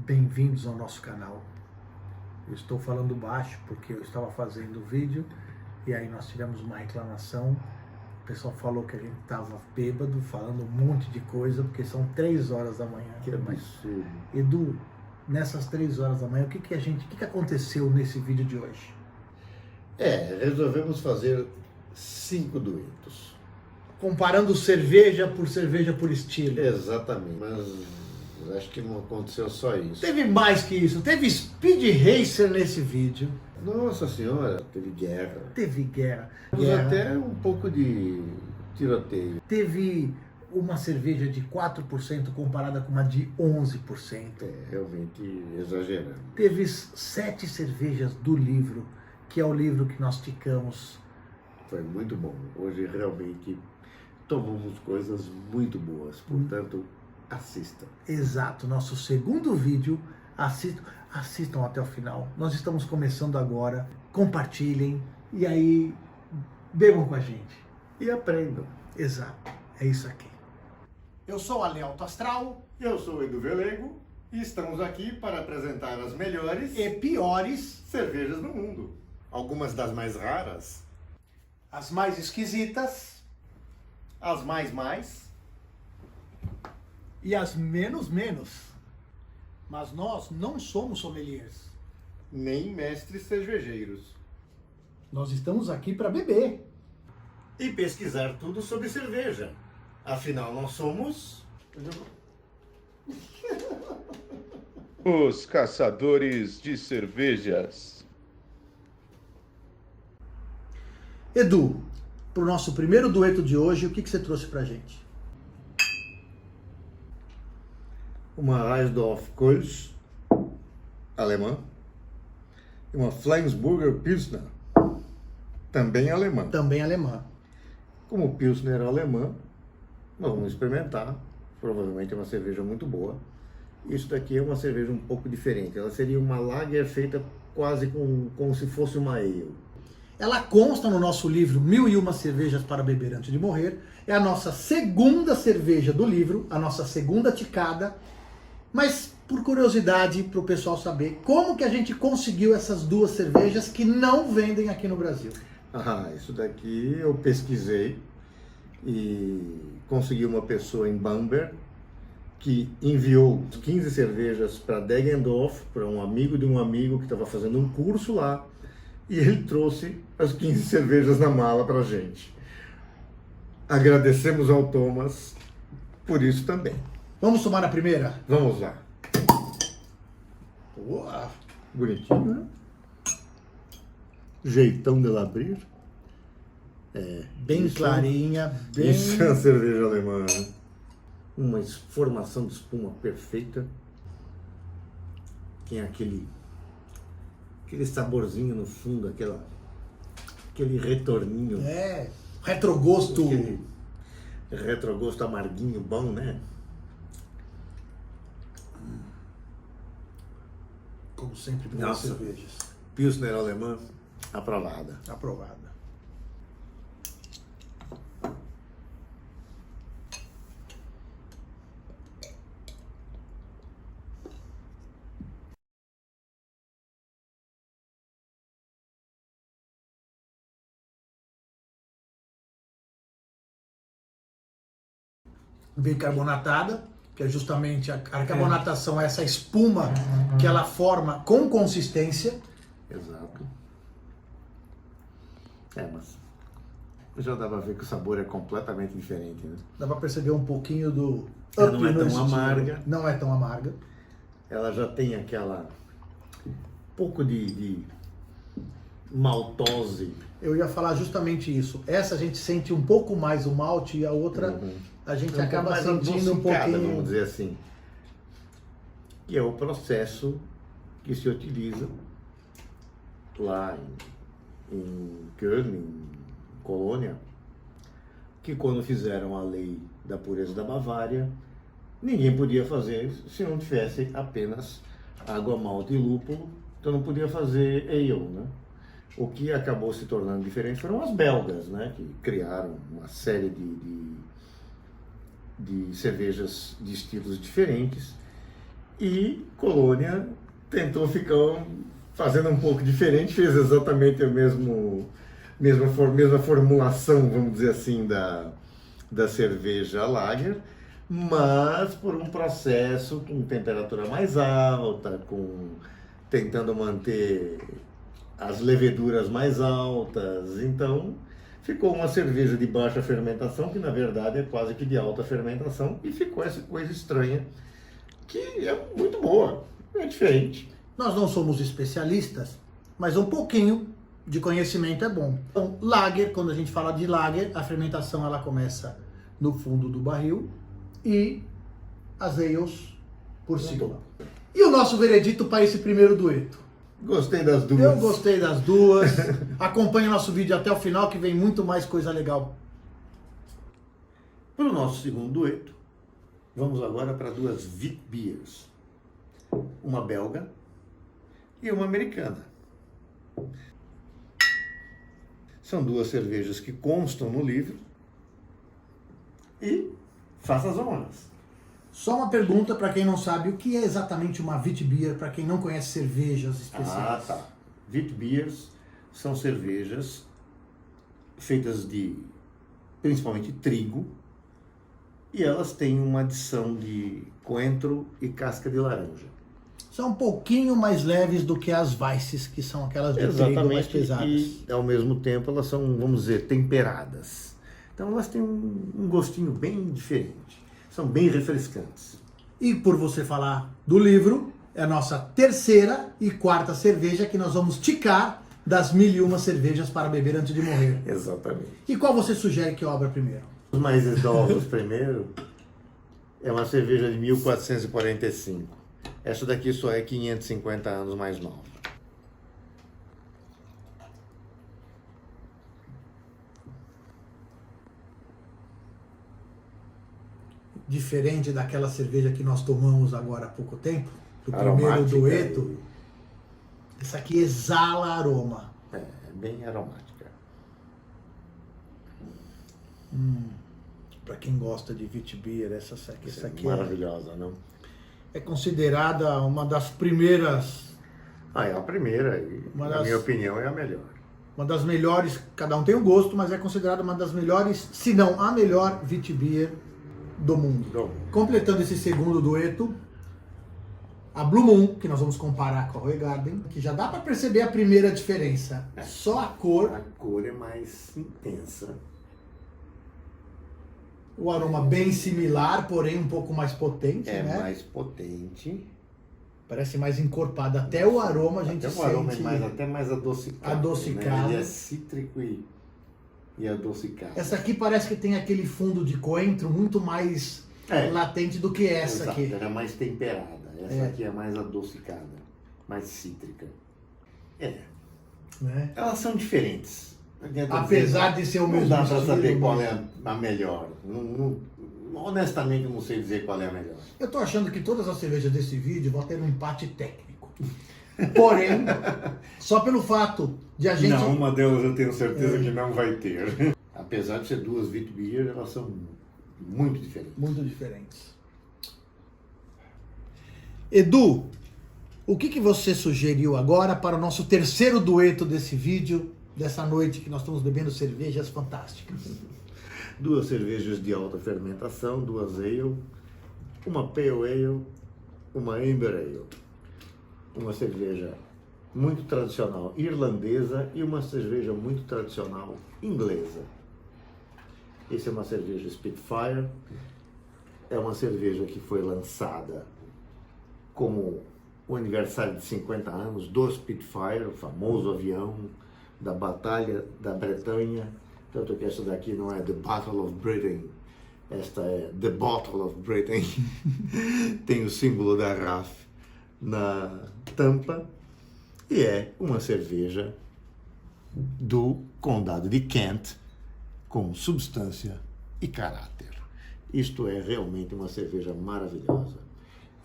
Bem-vindos ao nosso canal. Eu estou falando baixo porque eu estava fazendo o vídeo e aí nós tivemos uma reclamação. O pessoal falou que a gente estava bêbado, falando um monte de coisa, porque são 3 horas da manhã. Que absurdo. Edu, nessas 3 horas da manhã, o que aconteceu nesse vídeo de hoje? Resolvemos fazer 5 duetos. Comparando cerveja por estilo. Exatamente, mas acho que não aconteceu só isso. Teve mais que isso, teve Speed Racer nesse vídeo. Nossa senhora, teve guerra. Teve guerra. Teve até um pouco de tiroteio. Teve uma cerveja de 4% comparada com uma de 11%. Realmente exagerando. Teve 7 cervejas do livro, que é o livro que nós ticamos. Foi muito bom. Hoje realmente tomamos coisas muito boas. Portanto, assistam. Exato, nosso segundo vídeo. Assistam até o final. Nós estamos começando agora. Compartilhem e aí bebam com a gente. E aprendam. Exato, é isso aqui. Eu sou a Alto Astral. Eu sou o Edu Velego e estamos aqui para apresentar as melhores E piores, cervejas do mundo. Algumas das mais raras, as mais esquisitas as mais e as menos. Mas nós não somos sommeliers. nem mestres cervejeiros. Nós estamos aqui para beber. E pesquisar tudo sobre cerveja. Afinal, nós somos... Os caçadores de cervejas. Edu, para o nosso primeiro dueto de hoje, o que você trouxe pra gente? Uma Reisdorf Kolsch, alemã. E uma Flensburger Pilsner, também alemã. Também alemã. Como Pilsner é alemã, nós vamos experimentar. Provavelmente é uma cerveja muito boa. Isso daqui é uma cerveja um pouco diferente. Ela seria uma lager feita quase como se fosse uma ale. Ela consta no nosso livro 1001 Cervejas para Beber Antes de Morrer. É a nossa segunda cerveja do livro, a nossa segunda ticada. Mas, por curiosidade, para o pessoal saber, como que a gente conseguiu essas duas cervejas que não vendem aqui no Brasil? Isso daqui eu pesquisei e consegui uma pessoa em Bamberg que enviou 15 cervejas para Deggendorf, para um amigo de um amigo que estava fazendo um curso lá, e ele trouxe as 15 cervejas na mala para a gente. Agradecemos ao Thomas por isso também. Vamos tomar a primeira? Vamos lá. Boa! Bonitinho, né? Jeitão de abrir. Bem clarinha, bem... Isso é uma cerveja alemã, né? Uma formação de espuma perfeita. Tem aquele saborzinho no fundo, aquele retorninho. Retrogosto. Aquele retrogosto amarguinho bom, né? Como sempre, boas Nossa. cervejas. Pilsner alemã, aprovada. Aprovada. Bicarbonatada, que é justamente a carbonatação, essa espuma que ela forma com consistência. Exato. Mas já dá pra ver que o sabor é completamente diferente, né? Dá para perceber um pouquinho do Ela não é no tão estilo. amarga. Não é tão amarga. Ela já tem pouco de maltose. Eu ia falar justamente isso. Essa a gente sente um pouco mais o malte e a outra a gente acaba mais sentindo um adocicada, pouquinho. vamos dizer assim. Que é o processo que se utiliza lá em Köln, em Colônia, que quando fizeram a lei da pureza da Bavária, ninguém podia fazer se não tivesse apenas água, malte e lúpulo, então não podia fazer ale, né? O que acabou se tornando diferente foram as belgas, né? Que criaram uma série de cervejas de estilos diferentes E Colônia tentou ficar fazendo um pouco diferente, fez exatamente a mesma formulação, vamos dizer assim, da cerveja Lager, mas por um processo com temperatura mais alta, tentando manter as leveduras mais altas. Então ficou uma cerveja de baixa fermentação, que na verdade é quase que de alta fermentação, e ficou essa coisa estranha, que é muito boa, é diferente. Nós não somos especialistas, mas um pouquinho de conhecimento é bom. Então, Lager, quando a gente fala de Lager, a fermentação ela começa no fundo do barril e as ales por cima. E o nosso veredito para esse primeiro dueto? Gostei das duas. Eu gostei das duas. Acompanhe o nosso vídeo até o final, que vem muito mais coisa legal. Para o nosso segundo dueto, vamos agora para duas Witbiers. Uma belga e uma americana. São duas cervejas que constam no livro. E faça as honras. Só uma pergunta para quem não sabe, o que é exatamente uma Witbier, para quem não conhece cervejas especiais? Ah, tá. Witbiers são cervejas feitas de, principalmente, trigo, e elas têm uma adição de coentro e casca de laranja. São um pouquinho mais leves do que as Weisses, que são aquelas de trigo mais pesadas. E ao mesmo tempo elas são, vamos dizer, temperadas. Então elas têm um gostinho bem diferente. São bem refrescantes. E por você falar do livro, é a nossa terceira e quarta cerveja que nós vamos ticar das 1001 cervejas para beber antes de morrer. Exatamente. E qual você sugere que eu abra primeiro? Os mais idosos primeiro é uma cerveja de 1445. Essa daqui só é 550 anos mais nova. Diferente daquela cerveja que nós tomamos agora há pouco tempo, do Aromática primeiro dueto, essa aqui exala aroma. É bem aromática. Para quem gosta de Witbier, essa aqui Maravilhosa, não? é considerada uma das primeiras, É a primeira e, na minha opinião, é a melhor. uma das melhores, cada um tem um gosto, mas é considerada uma das melhores, se não a melhor Witbier do mundo. Completando esse segundo dueto, a Blue Moon, que nós vamos comparar com a Roy Garden, que já dá para perceber a primeira diferença. Só a cor. A cor é mais intensa. O aroma bem similar, porém um pouco mais potente, É né? mais potente. Parece mais encorpado. Até o aroma a gente Até o aroma sente. é até mais adocicado. Adocicado. Né? Ele é cítrico e adocicado. Essa aqui parece que tem aquele fundo de coentro muito mais latente do que essa Exato, aqui. ela é mais temperada. Essa aqui é mais adocicada, mais cítrica. Né? Elas são diferentes. Não adianta Apesar dizer, de ser o não mesmo dá para estilo, saber qual mas- é a melhor. Honestamente, eu não sei dizer qual é a melhor. Eu tô achando que todas as cervejas desse vídeo vão ter um empate técnico. Porém, só pelo fato de a gente... Não, uma delas eu tenho certeza que não vai ter. Apesar de ser duas Witbier, elas são muito diferentes. Muito diferentes. Edu, o que você sugeriu agora para o nosso terceiro dueto desse vídeo, dessa noite que nós estamos bebendo cervejas fantásticas? Duas cervejas de alta fermentação, duas ale, uma pale ale, uma amber ale. Uma cerveja muito tradicional irlandesa e uma cerveja muito tradicional inglesa. Essa é uma cerveja Spitfire, é uma cerveja que foi lançada como o aniversário de 50 anos do Spitfire, o famoso avião da Batalha da Bretanha. Tanto que essa daqui não é The Battle of Britain, esta é The Bottle of Britain. Tem o símbolo da RAF na tampa e é uma cerveja do condado de Kent com substância e caráter. Isto é realmente uma cerveja maravilhosa.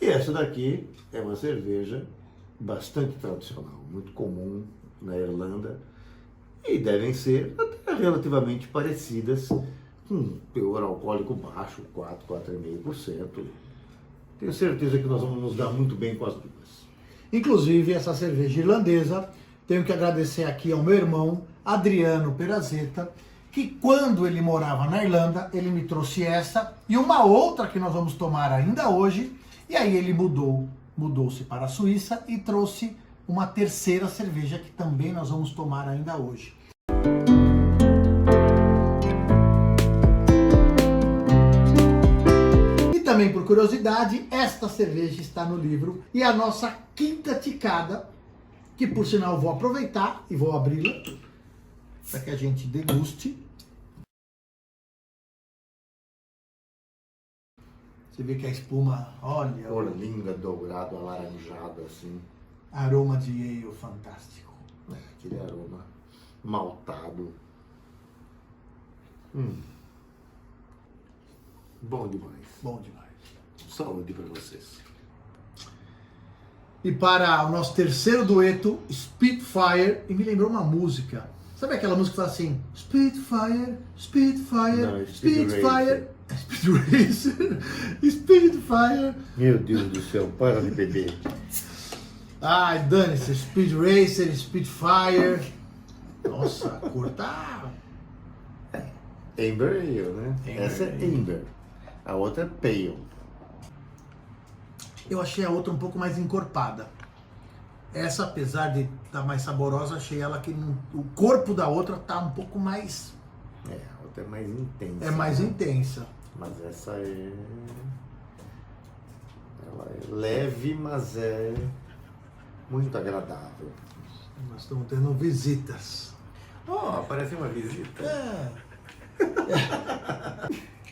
E essa daqui é uma cerveja bastante tradicional, muito comum na Irlanda e devem ser até relativamente parecidas, com teor alcoólico baixo, 4,5%. Tenho certeza que nós vamos nos dar muito bem com as duas. Inclusive, essa cerveja irlandesa, tenho que agradecer aqui ao meu irmão, Adriano Perazeta, que quando ele morava na Irlanda, ele me trouxe essa e uma outra que nós vamos tomar ainda hoje, e aí ele mudou-se para a Suíça e trouxe uma terceira cerveja que também nós vamos tomar ainda hoje. E também por curiosidade, esta cerveja está no livro e a nossa quinta ticada, que por sinal eu vou aproveitar e vou abri-la para que a gente deguste. Você vê que a espuma, olha, Cor linda, dourado, alaranjado, assim. aroma de ale fantástico. Aquele aroma maltado. Bom demais. Bom demais. Saúde para vocês. E para o nosso terceiro dueto, Spitfire, e me lembrou uma música. Sabe aquela música que fala assim, Spitfire, Spitfire, Não, Speed Spitfire, Speed Racer, Spitfire. Meu Deus do céu, para de beber. Ai, dane-se, Speed Racer, Spitfire. Nossa, a cor tá... Amber Ale, né? Amber Essa é Ale. Amber. A outra é Pale. Eu achei a outra um pouco mais encorpada. Essa, apesar de estar mais saborosa, achei ela que o corpo da outra tá um pouco mais... A outra é mais intensa. É mais né? intensa. Mas essa é... Ela é leve, mas é muito agradável. Nós estamos tendo visitas. Oh, aparece uma visita.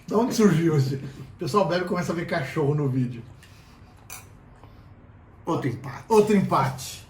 De onde surgiu esse? O pessoal bebe e começa a ver cachorro no vídeo. Outro empate. Outro empate.